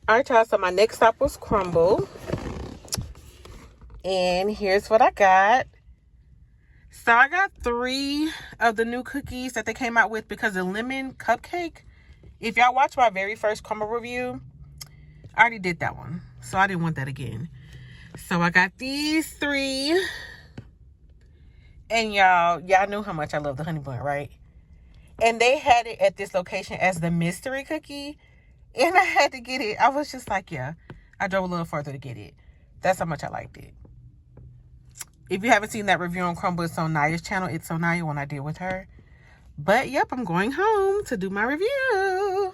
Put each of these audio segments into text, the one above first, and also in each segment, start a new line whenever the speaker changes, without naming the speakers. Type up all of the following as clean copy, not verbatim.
All right, y'all, so my next stop was Crumble. And here's what I got. So I got 3 of the new cookies that they came out with because the lemon cupcake, if y'all watch my very first Crumble review, I already did that one. So I didn't want that again. So I got these 3. And y'all know how much I love the honey bun, right? And they had it at this location as the mystery cookie. And I had to get it. I was just like, yeah. I drove a little further to get it. That's how much I liked it. If you haven't seen that review on Crumble, it's on Nyiah's channel. It's on Nyiah when I did with her. But, yep, I'm going home to do my review.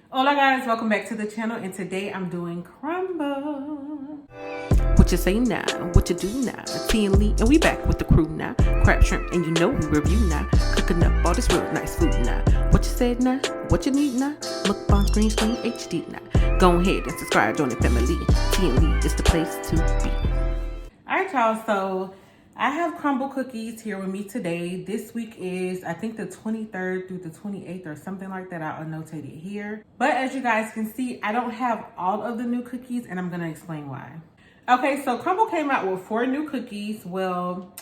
Hola, guys. Welcome back to the channel. And today I'm doing Crumble. What you say now? What you do now? T&Lee, and we back with the crew now. Crab, shrimp, and you know we review now. Cooking up all this real nice food now. What you said now? What you need now? Look on screen HD now. Go ahead and subscribe, join the family. T&Lee is the place to be. Alright, y'all, so I have Crumble Cookies here with me today. This week is, I think, the 23rd through the 28th or something like that. I'll annotate it here. But as you guys can see, I don't have all of the new cookies, and I'm going to explain why. Okay, so Crumble came out with 4 new cookies. Well,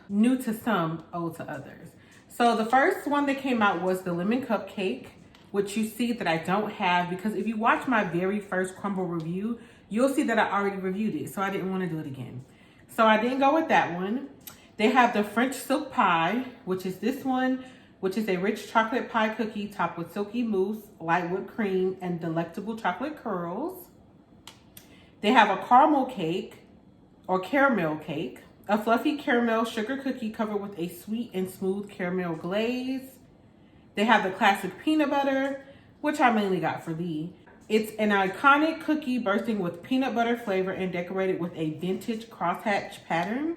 new to some, old to others. So the first one that came out was the lemon cupcake, which you see that I don't have because if you watch my very first Crumble review, you'll see that I already reviewed it. So I didn't want to do it again. So I didn't go with that one. They have the French silk pie, which is this one, which is a rich chocolate pie cookie topped with silky mousse, light whipped cream, and delectable chocolate curls. They have a caramel cake or caramel cake, a fluffy caramel sugar cookie covered with a sweet and smooth caramel glaze. They have the classic peanut butter, which I mainly got for Lee. It's an iconic cookie bursting with peanut butter flavor and decorated with a vintage crosshatch pattern.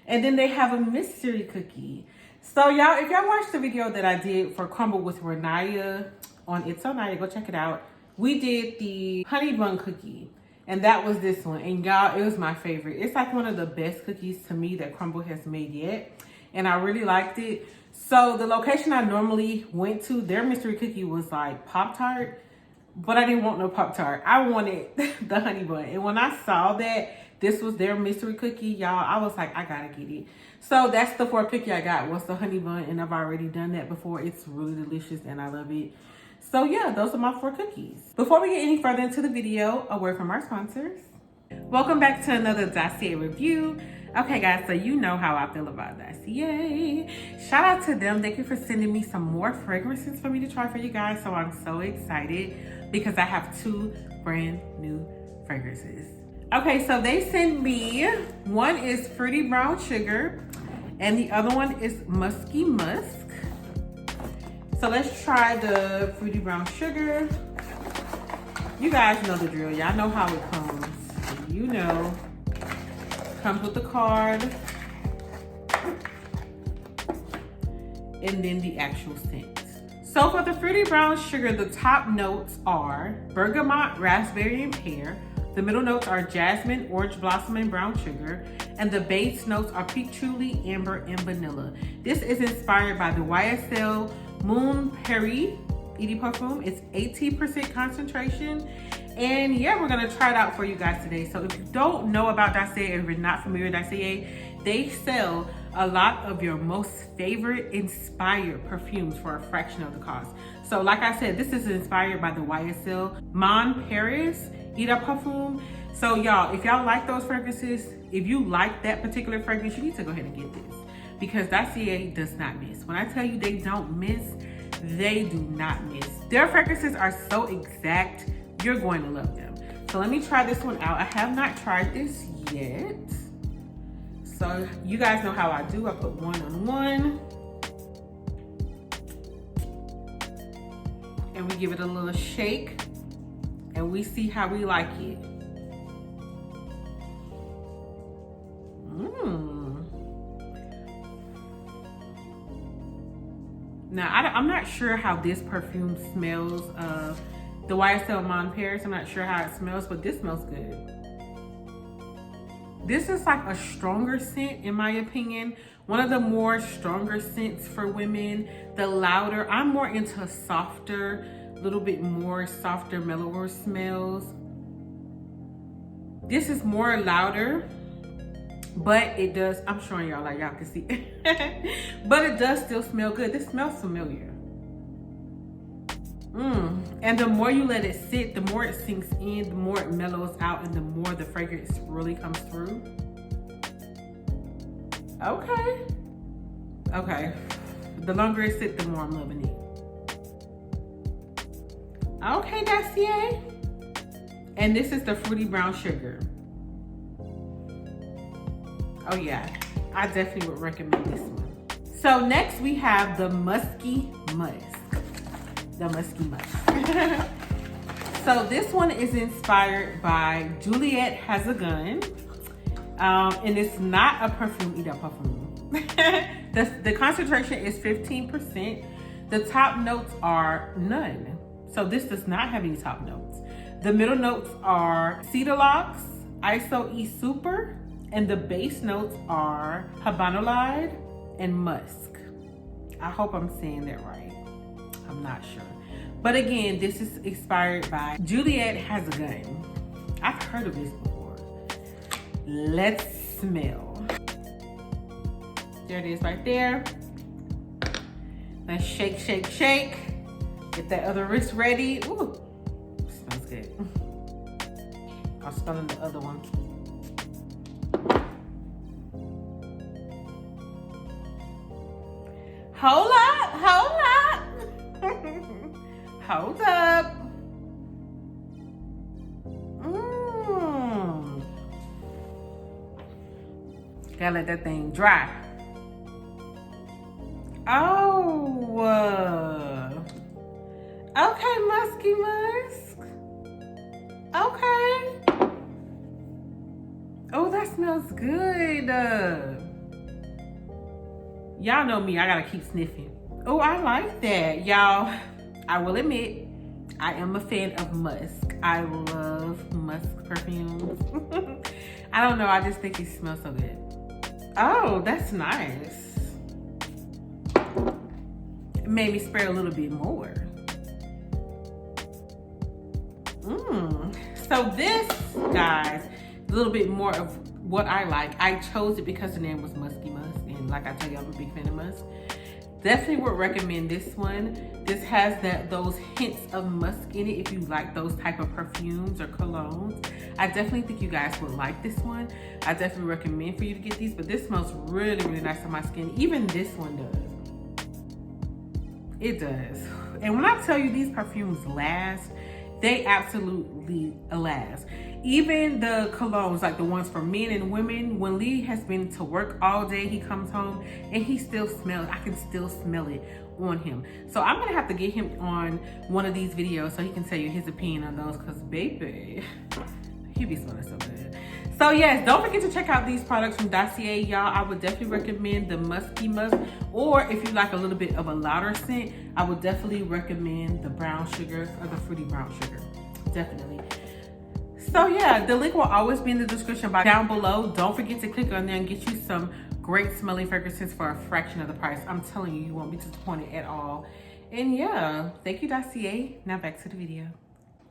And then they have a mystery cookie. So y'all, if y'all watched the video that I did for Crumble with Nyiah on ITZSONYIAH, go check it out. We did the honey bun cookie. And that was this one. And y'all, it was my favorite. It's like one of the best cookies to me that Crumble has made yet. And I really liked it. So the location I normally went to, their mystery cookie was like Pop-Tart. But I didn't want no Pop-Tart. I wanted the honey bun. And when I saw that this was their mystery cookie, y'all, I was like, I gotta get it. So that's the 4th cookie I got was the honey bun. And I've already done that before. It's really delicious and I love it. So yeah, those are my 4 cookies. Before we get any further into the video, a word from our sponsors. Welcome back to another Dossier review. Okay guys, so you know how I feel about Dossier. Shout out to them. Thank you for sending me some more fragrances for me to try for you guys. So I'm so excited because I have 2 brand new fragrances. Okay, so they sent me, one is Fruity Brown Sugar and the other one is Musky Musk. So let's try the Fruity Brown Sugar. You guys know the drill. Y'all know how it comes. You know. Comes with the card. And then the actual scent. So for the Fruity Brown Sugar, the top notes are bergamot, raspberry, and pear. The middle notes are jasmine, orange blossom, and brown sugar. And the base notes are patchouli, amber, and vanilla. This is inspired by the YSL Moon Perry Eau Parfum. It's 18% concentration. And yeah, we're gonna try it out for you guys today. So if you don't know about Dossier, if you're not familiar with Dossier, they sell a lot of your most favorite inspired perfumes for a fraction of the cost. So like I said, this is inspired by the YSL Mon Paris Eau Parfum. So y'all, if y'all like those fragrances, if you like that particular fragrance, you need to go ahead and get this. Because Dossier does not miss. When I tell you they don't miss, they do not miss. Their fragrances are so exact, you're going to love them. So let me try this one out. I have not tried this yet. So you guys know how I do. I put one on one. And we give it a little shake. And we see how we like it. Now, I'm not sure how this perfume smells. The YSL Mon Paris, I'm not sure how it smells, but this smells good. This is like a stronger scent, in my opinion. One of the more stronger scents for women, the louder. I'm more into softer, a little bit more softer, mellower smells. This is more louder, but it does, I'm showing y'all like y'all can see, but it does still smell good. This smells familiar. And the more you let it sit, the more it sinks in, the more it mellows out, and the more the fragrance really comes through. Okay. Okay. The longer it sits, the more I'm loving it. Okay, Dossier. And this is the Fruity Brown Sugar. Oh yeah, I definitely would recommend this one. So next we have the Musky Musk. The Musky Musk. So this one is inspired by Juliet Has a Gun. And it's not a perfume, eat a perfume. The concentration is 15%. The top notes are none. So this does not have any top notes. The middle notes are Cedar Locks, ISO-E Super, and the base notes are Habanolide and Musk. I hope I'm saying that right. I'm not sure. But again, this is inspired by Juliet Has a Gun. I've heard of this before. Let's smell. There it is right there. Let's shake, shake, shake. Get that other wrist ready. Ooh, smells good. I'll smell in the other one. Hold up, hold up. Hold up. Gotta let that thing dry. Oh. Okay, Musky Musk. Okay. Oh, that smells good. Y'all know me, I gotta keep sniffing. Oh, I like that. Y'all, I will admit, I am a fan of musk. I love musk perfumes. I don't know, I just think it smells so good. Oh, that's nice. It made me spray a little bit more. So this, guys, a little bit more of what I like. I chose it because the name was Musky Musk, and like I tell you, I'm a big fan of musk. Definitely would recommend this one. This has those hints of musk in it if you like those type of perfumes or colognes. I definitely think you guys would like this one. I definitely recommend for you to get these, but this smells really, really nice on my skin. Even this one does. It does. And when I tell you these perfumes last, they absolutely last. Even the colognes, like the ones for men and women, when Lee has been to work all day, he comes home and he still smells, I can still smell it on him. So I'm gonna have to get him on one of these videos so he can tell you his opinion on those, because baby, he be smelling so good. So yes, don't forget to check out these products from Dossier, y'all. I would definitely recommend the Musky Musk, or if you like a little bit of a louder scent, I would definitely recommend the brown sugar or the fruity brown sugar, definitely. So yeah, the link will always be in the description box down below. Don't forget to click on there and get you some great smelling fragrances for a fraction of the price. I'm telling you, you won't be disappointed at all. And yeah, thank you, Dossier. Now back to the video.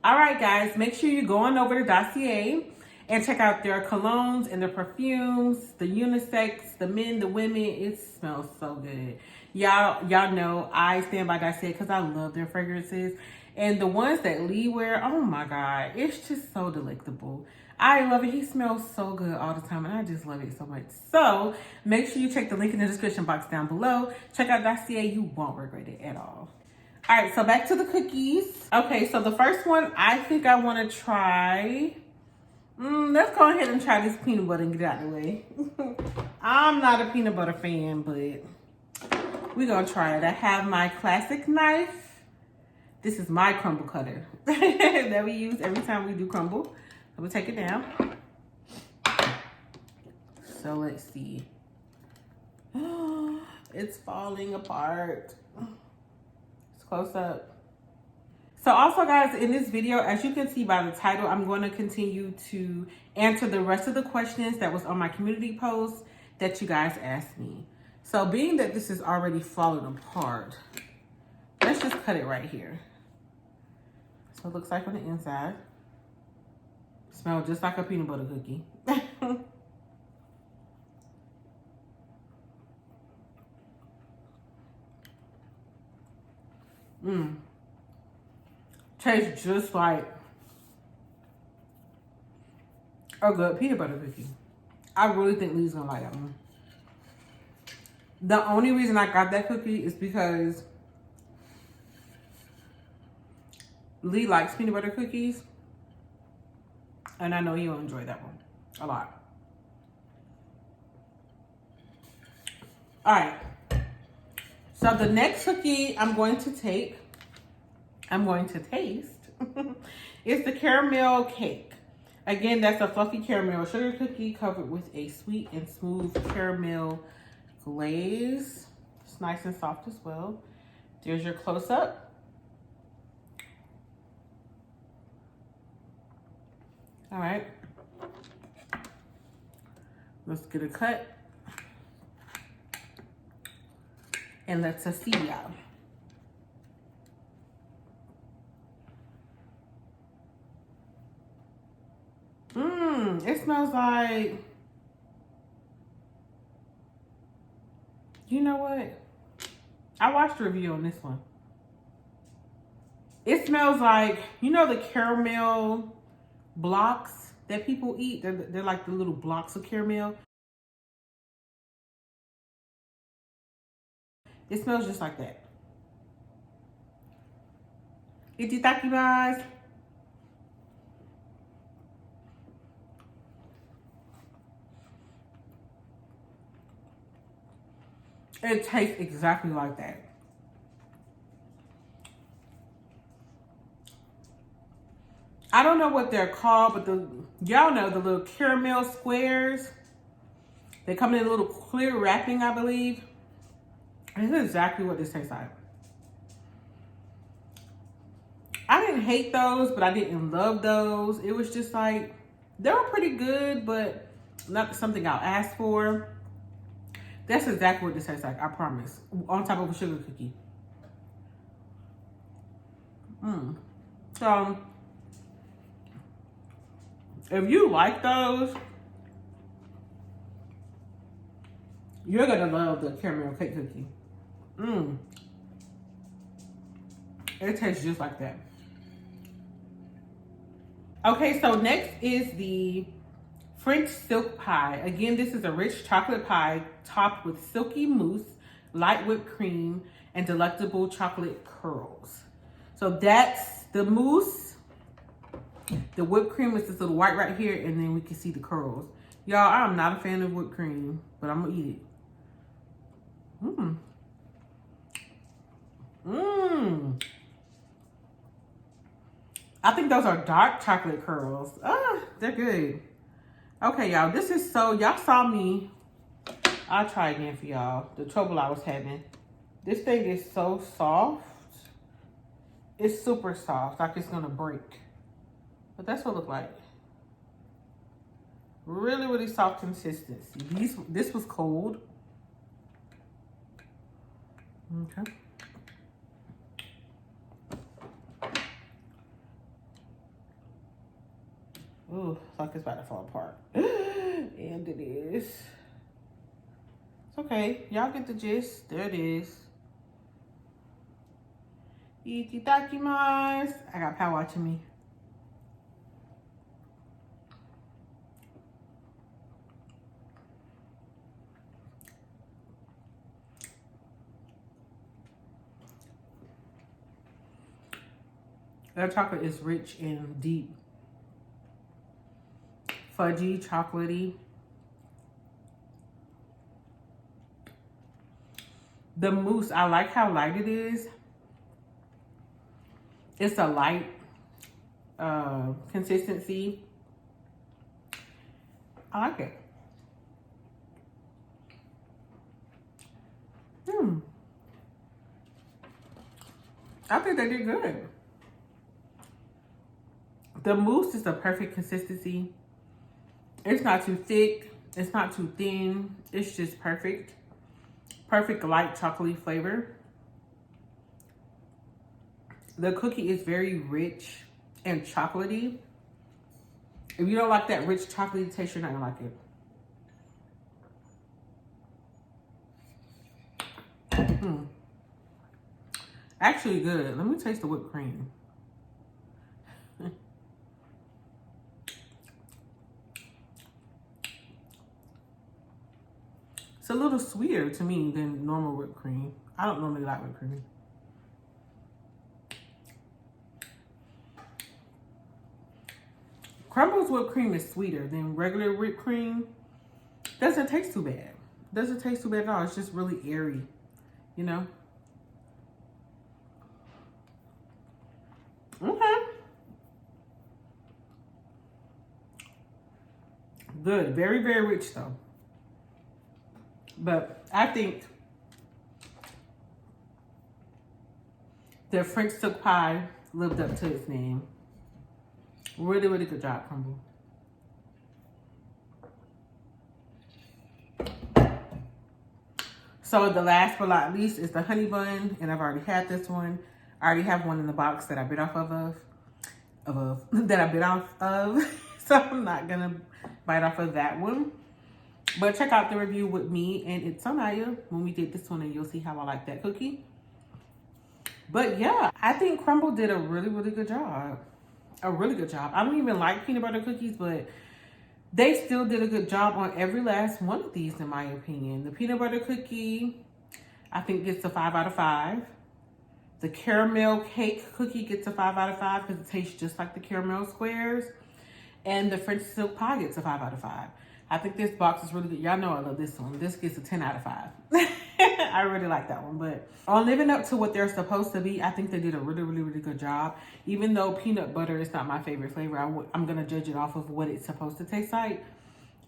All right, guys, make sure you go on over to Dossier and check out their colognes and their perfumes, the unisex, the men, the women. It smells so good. Y'all know I stand by Dossier because I love their fragrances. And the ones that Lee wear, oh my God, it's just so delectable. I love it. He smells so good all the time, and I just love it so much. So make sure you check the link in the description box down below. Check out Dossier. You won't regret it at all. All right, so back to the cookies. Okay, so the first one I think I want to try. Let's go ahead and try this peanut butter and get out of the way. I'm not a peanut butter fan, but we're going to try it. I have my classic knife. This is my crumble cutter that we use every time we do crumble. So we'll take it down. So let's see. It's falling apart. It's close up. So also, guys, in this video, as you can see by the title, I'm going to continue to answer the rest of the questions that was on my community post that you guys asked me. So being that this is already falling apart, let's just cut it right here. It looks like on the inside. Smells just like a peanut butter cookie. Tastes just like a good peanut butter cookie. I really think Lee's gonna like that one. The only reason I got that cookie is because Lee likes peanut butter cookies. And I know he'll enjoy that one a lot. All right. So the next cookie I'm going to taste is the caramel cake. Again, that's a fluffy caramel sugar cookie covered with a sweet and smooth caramel glaze. It's nice and soft as well. There's your close-up. All right. Let's get a cut. And let's see y'all. It smells like, you know what? I watched a review on this one. It smells like, you know the caramel blocks that people eat? They're like the little blocks of caramel. It smells just like that. ITZSONYIAH. It tastes exactly like that. I don't know what they're called, but y'all know the little caramel squares. They come in a little clear wrapping, I believe. This is exactly what this tastes like. I didn't hate those, but I didn't love those. It was just like, they were pretty good, but not something I'll ask for. That's exactly what this tastes like, I promise. On top of a sugar cookie. So, if you like those, you're gonna love the caramel cake cookie. It tastes just like that. Okay, so next is the French silk pie. Again, this is a rich chocolate pie topped with silky mousse, light whipped cream, and delectable chocolate curls. So that's the mousse. The whipped cream is this little white right here, and then we can see the curls. Y'all, I'm not a fan of whipped cream, but I'm gonna eat it. I think those are dark chocolate curls. They're good. Okay, y'all, this is so, y'all saw me. I'll try again for y'all. The trouble I was having. This thing is so soft. It's super soft, like it's gonna break. But that's what it looked like. Really, really soft consistency. This was cold. Okay. Ooh, like it's about to fall apart. And it is. It's okay. Y'all get the gist. There it is. ITZSONYIAH. I got Pow watching me. That chocolate is rich and deep. Fudgy, chocolatey. The mousse, I like how light it is. It's a light consistency. I like it. I think they did good. The mousse is the perfect consistency. It's not too thick. It's not too thin. It's just perfect. Perfect light chocolatey flavor. The cookie is very rich and chocolatey. If you don't like that rich chocolatey taste, you're not gonna like it. Actually good. Let me taste the whipped cream. It's a little sweeter to me than normal whipped cream. I don't normally like whipped cream. Crumble's whipped cream is sweeter than regular whipped cream. Doesn't taste too bad. Doesn't taste too bad at all. It's just really airy, you know? Okay. Good. Very, very rich though. But I think the French silk pie lived up to its name. Really, really good job, Crumble. So the last but not least is the honey bun, and I've already had this one. I already have one in the box that I bit off of so I'm not gonna bite off of that one. But check out the review with me and ITZSONYIAH when we did this one, and you'll see how I like that cookie. But yeah, I think Crumble did a really, really good job. A really good job. I don't even like peanut butter cookies, but they still did a good job on every last one of these, in my opinion. The peanut butter cookie, I think, gets a 5 out of 5. The caramel cake cookie gets a 5 out of 5 because it tastes just like the caramel squares. And the French silk pie gets a 5 out of 5. I think this box is really good. Y'all know I love this one. This gets a 10 out of 5. I really like that one. But on living up to what they're supposed to be, I think they did a really, really, really good job. Even though peanut butter is not my favorite flavor, I'm going to judge it off of what it's supposed to taste like.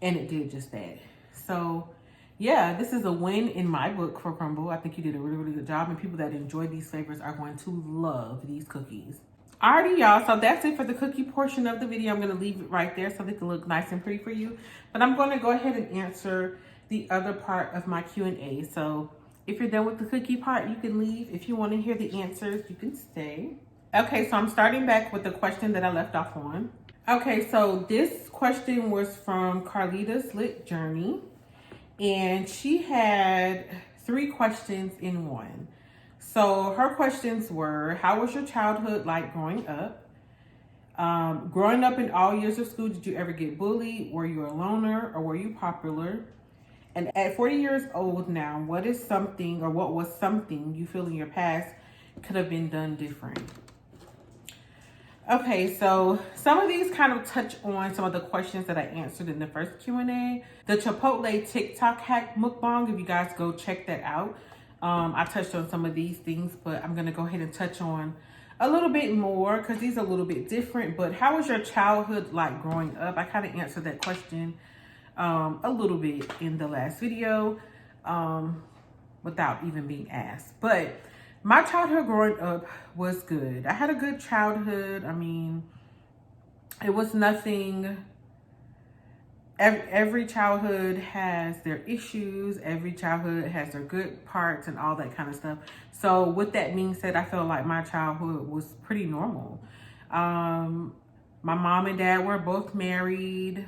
And it did just that. So, yeah, this is a win in my book for Crumble. I think you did a really, really good job. And people that enjoy these flavors are going to love these cookies. Alrighty, y'all, so that's it for the cookie portion of the video. I'm going to leave it right there so they can look nice and pretty for you. But I'm going to go ahead and answer the other part of my Q&A. So if you're done with the cookie part, you can leave. If you want to hear the answers, you can stay. Okay, so I'm starting back with the question that I left off on. Okay, so this question was from Carlita's Lit Journey. And she had 3 questions in one. So her questions were, how was your childhood like growing up? Growing up in all years of school, did you ever get bullied? Were you a loner or were you popular? And at 40 years old now, what is something or what was something you feel in your past could have been done different? Okay, so some of these kind of touch on some of the questions that I answered in the first Q&A. The Chipotle TikTok hack mukbang, if you guys go check that out. I touched on some of these things, but I'm going to go ahead and touch on a little bit more because these are a little bit different. But how was your childhood like growing up? I kind of answered that question a little bit in the last video without even being asked. But my childhood growing up was good. I had a good childhood. I mean, it was nothing. Every childhood has their issues. Every childhood has their good parts and all that kind of stuff. So with that being said, I feel like my childhood was pretty normal. My mom and dad were both married.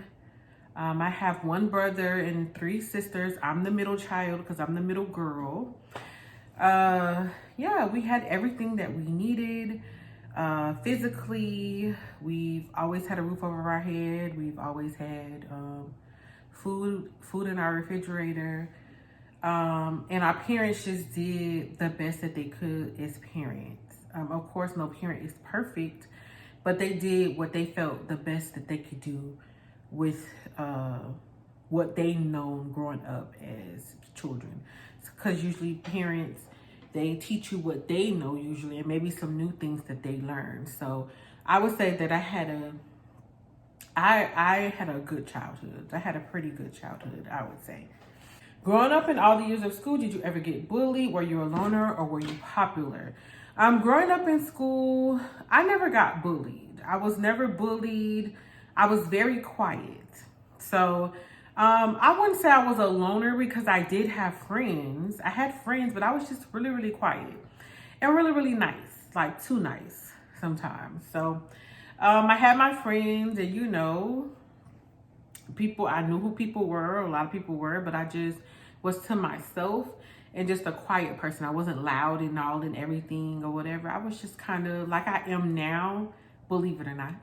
I have 1 brother and 3 sisters. I'm the middle child because I'm the middle girl. Yeah, we had everything that we needed. Physically, we've always had a roof over our head. We've always had food in our refrigerator. And our parents just did the best that they could as parents. Of course, no parent is perfect, but they did what they felt the best that they could do with what they known growing up as children. Because usually parents, they teach you what they know usually, and maybe some new things that they learned. So I would say that I had a good childhood. I had a pretty good childhood, I would say. Growing up in all the years of school, did you ever get bullied? Were you a loner or were you popular? Growing up in school, I never got bullied. I was never bullied. I was very quiet. So I wouldn't say I was a loner because I did have friends. I had friends, but I was just really, really quiet and really, really nice, like too nice sometimes. So I had my friends, and you know, people, I knew who people were, a lot of people were, but I just was to myself and just a quiet person. I wasn't loud and all and everything or whatever. I was just kind of like I am now, believe it or not.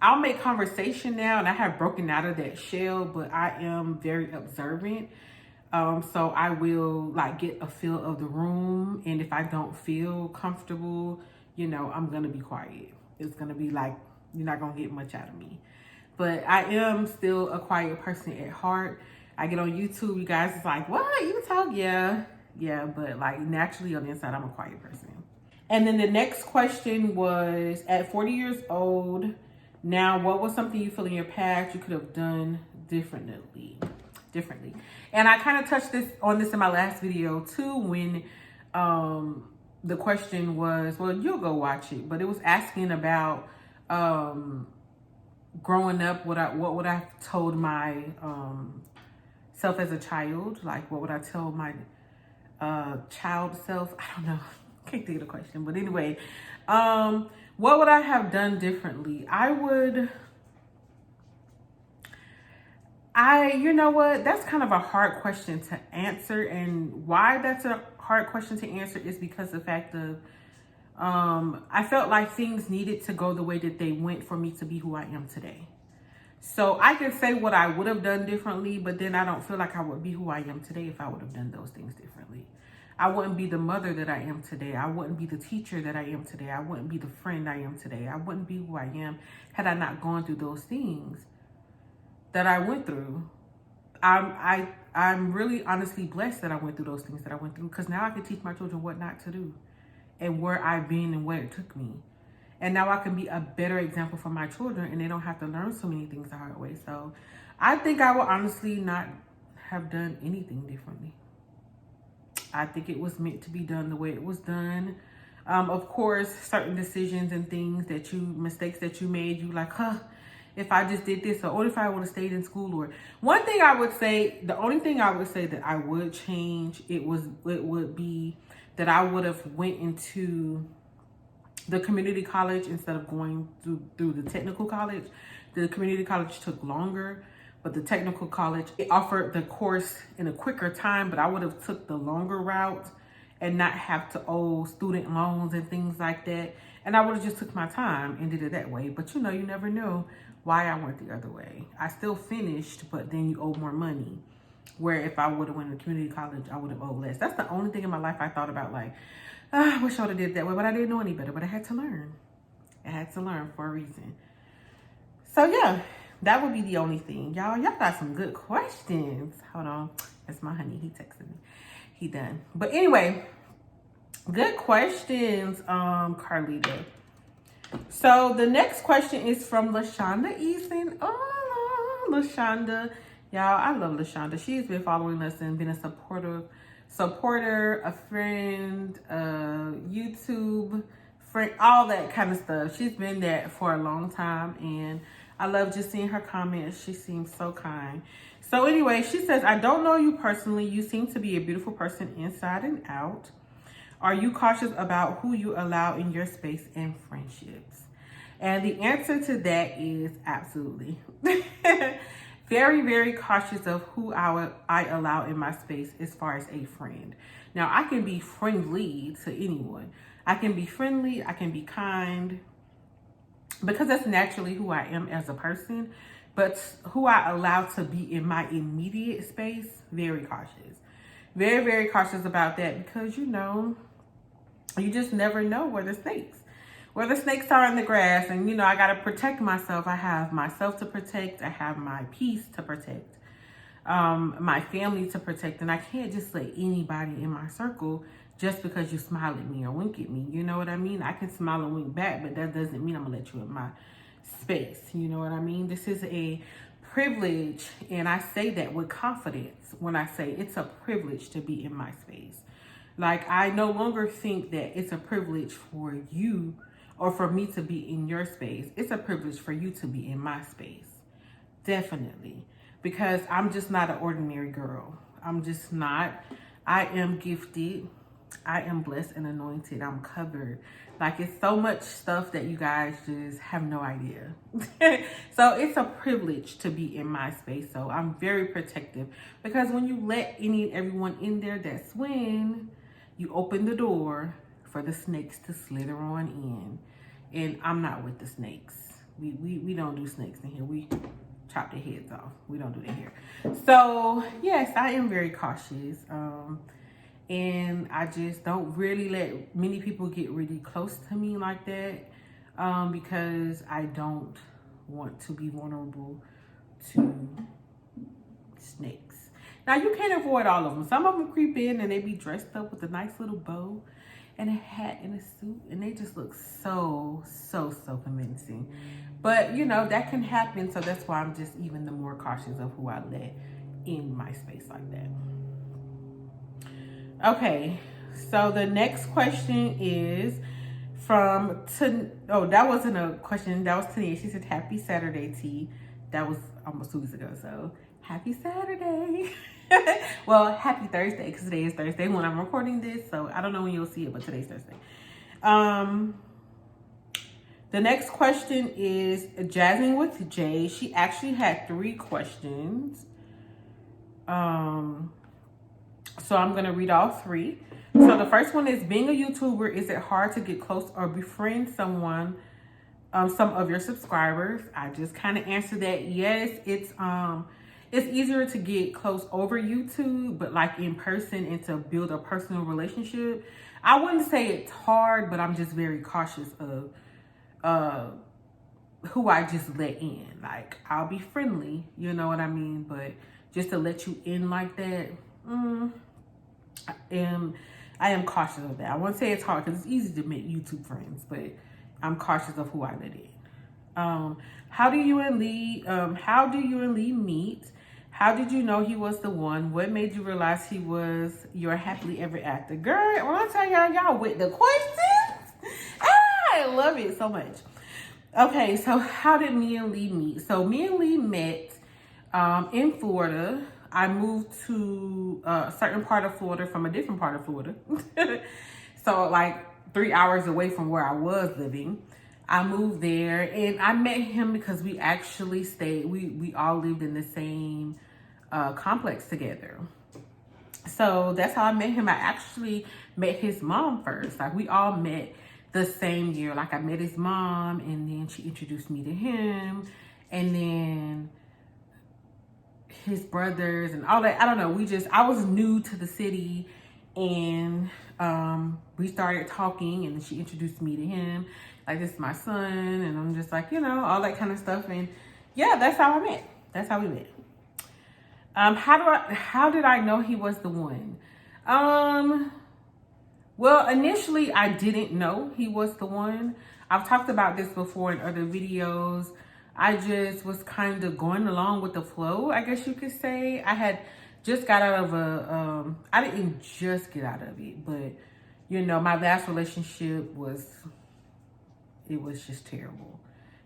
I'll make conversation now, and I have broken out of that shell, but I am very observant. So I will like get a feel of the room, and if I don't feel comfortable, you know, I'm gonna be quiet. It's gonna be like, you're not gonna get much out of me. But I am still a quiet person at heart. I get on YouTube, you guys, it's like, what, you talk? Yeah, but like naturally on the inside, I'm a quiet person. And then the next question was, at 40 years old, now what was something you feel in your past you could have done differently? And I kind of touched on this in my last video too, when the question was, well, you'll go watch it, but it was asking about growing up, what would I have told my self as a child? Like, what would I tell my child self? I don't know. Can't think of the question, but anyway, what would I have done differently? You know what? That's kind of a hard question to answer. And why that's a hard question to answer is because the fact of, I felt like things needed to go the way that they went for me to be who I am today. So I could say what I would have done differently, but then I don't feel like I would be who I am today if I would have done those things differently. I wouldn't be the mother that I am today. I wouldn't be the teacher that I am today. I wouldn't be the friend I am today. I wouldn't be who I am had I not gone through those things that I went through. I'm really honestly blessed that I went through those things that I went through, because now I can teach my children what not to do and where I've been and where it took me. And now I can be a better example for my children, and they don't have to learn so many things the hard way. So I think I will honestly not have done anything differently. I think it was meant to be done the way it was done. Of course, certain decisions and things mistakes that you made, you like, if I just did this, or if I would have stayed in school, or one thing I would say, the only thing I would say that I would change, it would be that I would have went into the community college instead of going through the technical college. The community college took longer, but the technical college, it offered the course in a quicker time, but I would have took the longer route and not have to owe student loans and things like that. And I would have just took my time and did it that way. But you know, you never know why I went the other way. I still finished, but then you owe more money. Where if I would have went to community college, I would have owed less. That's the only thing in my life I thought about, like, I wish I would have did that way, but I didn't know any better. But I had to learn. I had to learn for a reason. So yeah, that would be the only thing. Y'all got some good questions. Hold on. That's my honey. He texted me. He done. But anyway, good questions, Carlita. So the next question is from LaShonda Eason. Oh, LaShonda. Y'all, I love LaShonda. She's been following us and been a supporter, a friend, YouTube friend, all that kind of stuff. She's been there for a long time, and I love just seeing her comments. She seems so kind. So anyway, she says, I don't know you personally. You seem to be a beautiful person inside and out. Are you cautious about who you allow in your space and friendships? And the answer to that is absolutely. Very, very cautious of who I allow in my space as far as a friend. Now, I can be friendly to anyone. I can be friendly. I can be kind, because that's naturally who I am as a person. But who I allow to be in my immediate space, very cautious. Very, very cautious about that, because, you know, you just never know where the snakes are in the grass. And, you know, I got to protect myself. I have myself to protect. I have my peace to protect, my family to protect. And I can't just let anybody in my circle just because you smile at me or wink at me. You know what I mean? I can smile and wink back, but that doesn't mean I'm going to let you in my space. You know what I mean? This is a privilege. And I say that with confidence when I say it's a privilege to be in my space. Like, I no longer think that it's a privilege for you or for me to be in your space. It's a privilege for you to be in my space. Definitely. Because I'm just not an ordinary girl. I'm just not. I am gifted. I am blessed and anointed. I'm covered. Like, it's so much stuff that you guys just have no idea. So it's a privilege to be in my space. So I'm very protective, because when you let any and everyone in there, that's when you open the door for the snakes to slither on in. And I'm not with the snakes. We don't do snakes in here. We chop their heads off. We don't do that here. So yes, I am very cautious. And I just don't really let many people get really close to me like that, because I don't want to be vulnerable to snakes. Now, you can't avoid all of them. Some of them creep in and they be dressed up with a nice little bow and a hat and a suit, and they just look so convincing. But, you know, that can happen, so that's why I'm just even the more cautious of who I let in my space like that. Okay, so the next question is from oh, that wasn't a question, that was Tania. She said, happy Saturday, T. That was almost 2 weeks ago, so happy Saturday. Well, happy Thursday, because today is Thursday when I'm recording this, so I don't know when you'll see it, but today's Thursday. The next question is Jasmine with J. She actually had 3 questions. So I'm going to read all 3. So the first one is, being a YouTuber, is it hard to get close or befriend someone, some of your subscribers? I just kind of answered that. Yes, it's easier to get close over YouTube, but like in person and to build a personal relationship, I wouldn't say it's hard, but I'm just very cautious of who I just let in. Like, I'll be friendly, you know what I mean? But just to let you in like that, I am cautious of that. I won't say it's hard, because it's easy to make YouTube friends, but I'm cautious of who I let in. How do you and Lee meet? How did you know he was the one? What made you realize he was your happily ever after? Girl, when I tell y'all with the questions, I love it so much. Okay, so how did me and Lee meet? So me and Lee met in Florida. I moved to a certain part of Florida from a different part of Florida. So like 3 hours away from where I was living. I moved there and I met him because we actually stayed, we all lived in the same complex together. So that's how I met him. I actually met his mom first. Like, we all met the same year. Like, I met his mom and then she introduced me to him, and then his brothers and all that. I don't know. I was new to the city, and we started talking, and then she introduced me to him. Like, this is my son, and I'm just like, you know, all that kind of stuff. And yeah, that's how I met. That's how we met. How did I know he was the one? Well, initially I didn't know he was the one. I've talked about this before in other videos. I just was kind of going along with the flow, I guess you could say. I had just got out of I didn't just get out of it, but you know, my last relationship was just terrible.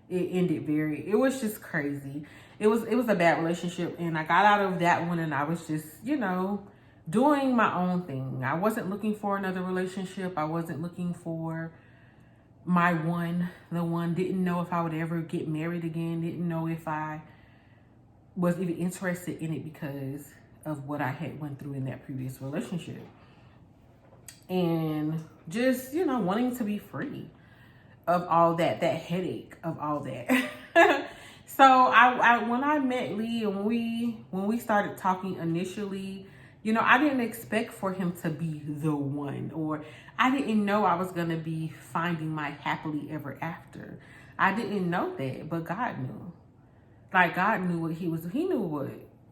It ended it was just crazy. It was a bad relationship, and I got out of that one, and I was just, you know, doing my own thing. I wasn't looking for another relationship. I wasn't looking for my one, the one. Didn't know if I would ever get married again. Didn't know if I was even interested in it because of what I had went through in that previous relationship. And just, you know, wanting to be free of all that headache of all that. So I when I met Lee and when we started talking initially, you know, I didn't expect for him to be the one, or I didn't know I was going to be finding my happily ever after. I didn't know that, but God knew. Like, God knew what he knew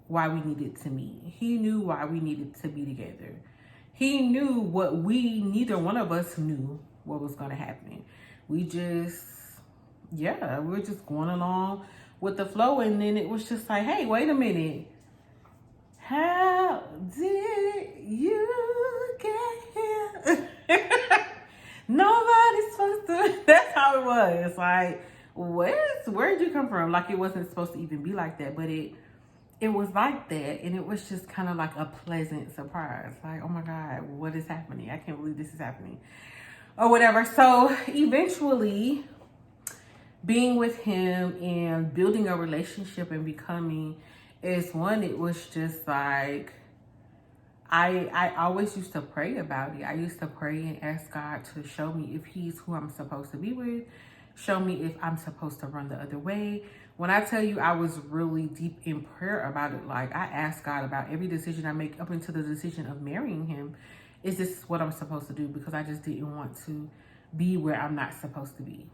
why we needed to meet. He knew why we needed to be together. He knew what neither one of us knew what was going to happen. We just, yeah, we were just going along with the flow. And then it was just like, hey, wait a minute. How did you get here? Nobody's supposed to. That's how it was. Like, where'd you come from? Like, it wasn't supposed to even be like that, but it it was like that, and it was just kind of like a pleasant surprise. Like, oh my God, what is happening? I can't believe this is happening, or whatever. So eventually, being with him and building a relationship and becoming is one. It was just like I always used to pray about it. I used to pray and ask God to show me if he's who I'm supposed to be with. Show me if I'm supposed to run the other way. When I tell you I was really deep in prayer about it, like I asked God about every decision I make up until the decision of marrying him. Is this what I'm supposed to do? Because I just didn't want to be where I'm not supposed to be.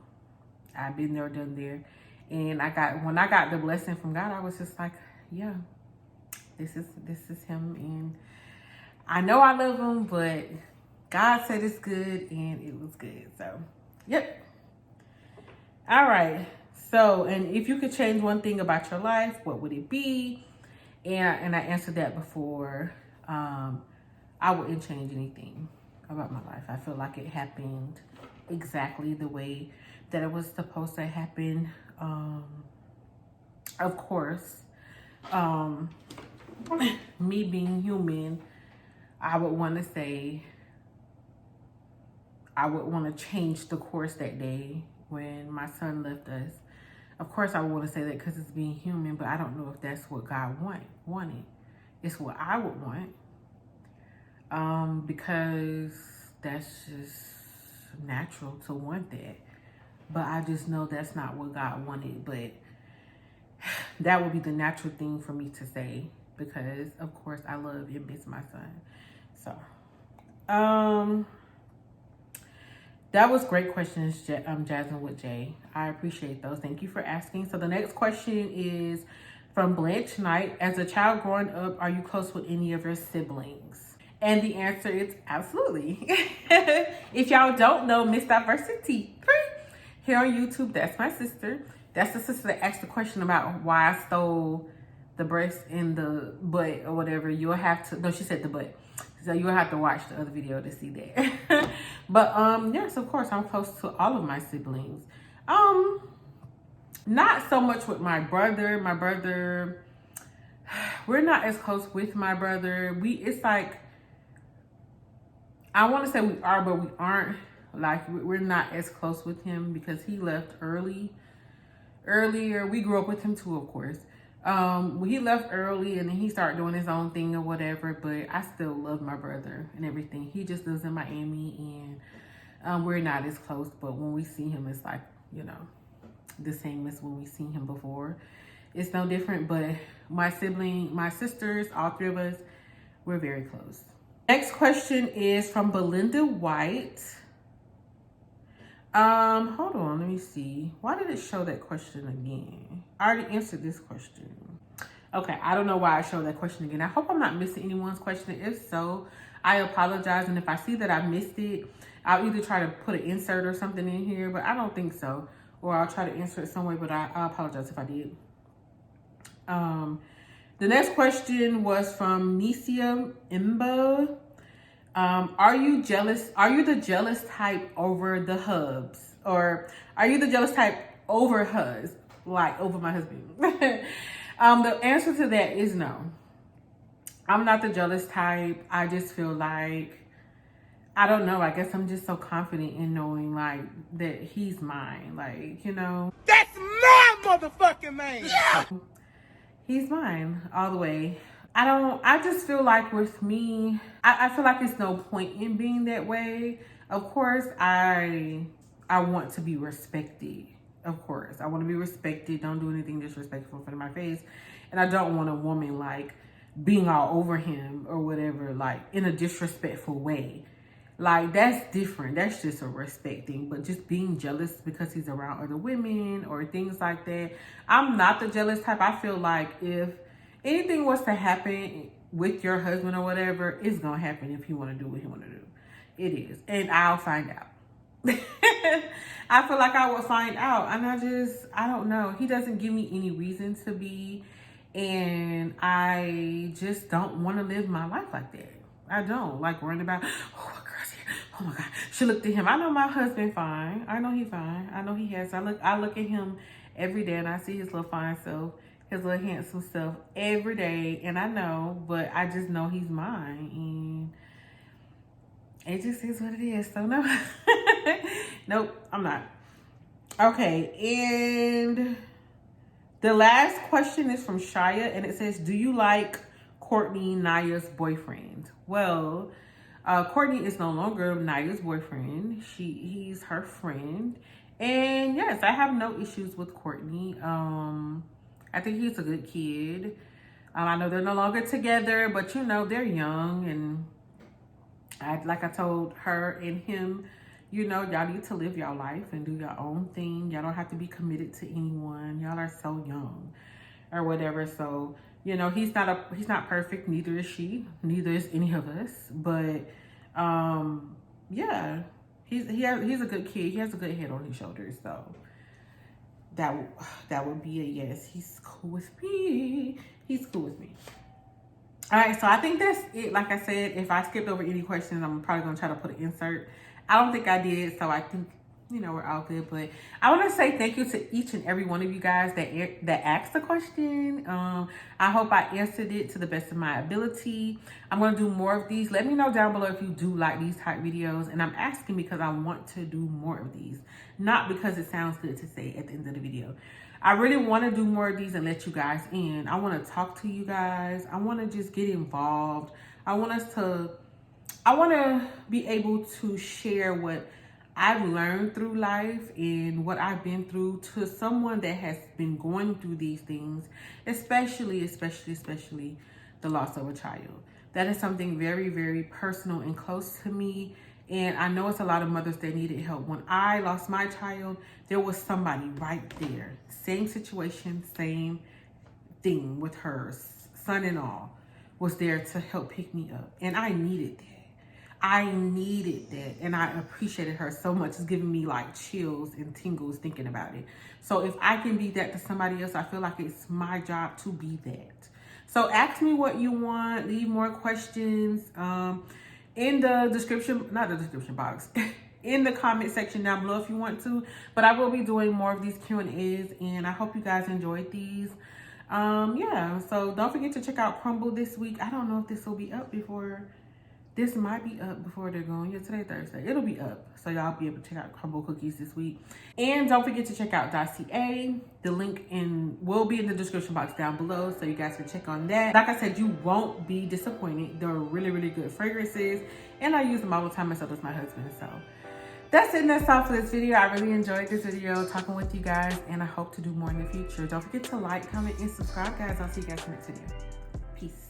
I've been there, done there. And when I got the blessing from God, I was just like, yeah, this is him. And I know I love him, but God said it's good, and it was good. So, yep. All right. So, and if you could change one thing about your life, what would it be? And I answered that before. I wouldn't change anything about my life. I feel like it happened exactly the way that it was supposed to happen. Of course, me being human, I would want to say I would want to change the course that day when my son left us. Of course, I would want to say that because it's being human, but I don't know if that's what God wanted. It's what I would want. Because that's just natural to want that. But I just know that's not what God wanted. But that would be the natural thing for me to say, because of course I love and miss my son. So, that was great questions, Jasmine with J. I appreciate those. Thank you for asking. So the next question is from Blanche Knight. As a child growing up, are you close with any of your siblings? And the answer is absolutely. If y'all don't know, Miss Diversity here on YouTube, that's my sister. That's the sister that asked the question about why I stole the breast and the butt or whatever. You'll have to, no, she said the butt. So you'll have to watch the other video to see that. But yes, of course, I'm close to all of my siblings. Not so much with my brother. My brother, we're not as close with my brother. It's like, I want to say we are, but we aren't. Like, we're not as close with him because he left earlier. We grew up with him too, of course. He left early and then he started doing his own thing or whatever, but I still love my brother and everything. He just lives in Miami, and we're not as close, but when we see him, it's like, you know, the same as when we seen him before. It's no different, but my sisters, all three of us, we're very close. Next question is from Belinda White. Hold on, let me see. Why did it show that question again? I already answered this question. Okay, I don't know why I showed that question again. I hope I'm not missing anyone's question. If so, I apologize. And if I see that I missed it, I'll either try to put an insert or something in here, but I don't think so. Or I'll try to answer it some way, but I apologize if I did. The next question was from Nyiah Imba. Are you jealous? Are you the jealous type over the hubs? Or are you the jealous type over hus? Like over my husband? The answer to that is no. I'm not the jealous type. I just feel like, I don't know, I guess I'm just so confident in knowing like that he's mine. Like, you know.
That's my motherfucking man!
Yeah! He's mine all the way. I just feel like with me, I feel like it's no point in being that way. Of course, I want to be respected. Of course, I want to be respected. Don't do anything disrespectful in front of my face. And I don't want a woman like being all over him or whatever, like in a disrespectful way. Like, that's different. That's just a respect thing. But just being jealous because he's around other women or things like that, I'm not the jealous type. I feel like if anything was to happen with your husband or whatever, it's gonna happen if he want to do what he want to do. It is, and I'll find out. I feel like I would find out, and I don't know. He doesn't give me any reason to be, and I just don't want to live my life like that. I don't like worrying about, oh, my girl's here. Oh my God, she looked at him. I know my husband fine. I know he fine. I know he has. I look at him every day, and I see his little fine self. his little handsome self every day. And I know, but I just know he's mine. And it just is what it is. So no, nope, I'm not. Okay, and the last question is from Shia, and it says, do you like Courtney, Nyiah's boyfriend? Well, Courtney is no longer Nyiah's boyfriend. He's her friend. And yes, I have no issues with Courtney. I think he's a good kid. I know they're no longer together, but you know, they're young. And like I told her and him, you know, y'all need to live your life and do your own thing. Y'all don't have to be committed to anyone. Y'all are so young or whatever. So, you know, he's not perfect. Neither is she. Neither is any of us. But, yeah, he's a good kid. He has a good head on his shoulders. So that would be a yes. He's cool with me. He's cool with me. All right, so I think that's it. Like I said, if I skipped over any questions, I'm probably going to try to put an insert. I don't think I did, so I think, you know, we're all good. But I want to say thank you to each and every one of you guys that asked the question. I hope I answered it to the best of my ability. I'm going to do more of these. Let me know down below if you do like these type videos. And I'm asking because I want to do more of these, not because it sounds good to say at the end of the video. I really want to do more of these and let you guys in. I want to talk to you guys. I want to just get involved. I want to be able to share what I've learned through life and what I've been through to someone that has been going through these things, especially the loss of a child. That is something very, very personal and close to me. And I know it's a lot of mothers that needed help. When I lost my child, there was somebody right there. Same situation, same thing with her son-in-law was there to help pick me up. And I needed that. And I appreciated her so much. It's giving me like chills and tingles thinking about it. So if I can be that to somebody else, I feel like it's my job to be that. So ask me what you want. Leave more questions in the description, not the description box, in the comment section down below if you want to. But I will be doing more of these Q&As, and I hope you guys enjoyed these. Yeah, so don't forget to check out Crumble this week. I don't know if this will be up before. This might be up before they're going. Yeah, today Thursday. It'll be up. So y'all be able to check out Crumble Cookies this week. And don't forget to check out Dossier. The link will be in the description box down below. So you guys can check on that. Like I said, you won't be disappointed. They're really, really good fragrances. And I use them all the time, and so does my husband. So that's it. And that's all for this video. I really enjoyed this video talking with you guys. And I hope to do more in the future. Don't forget to like, comment, and subscribe, guys. I'll see you guys in the next video. Peace.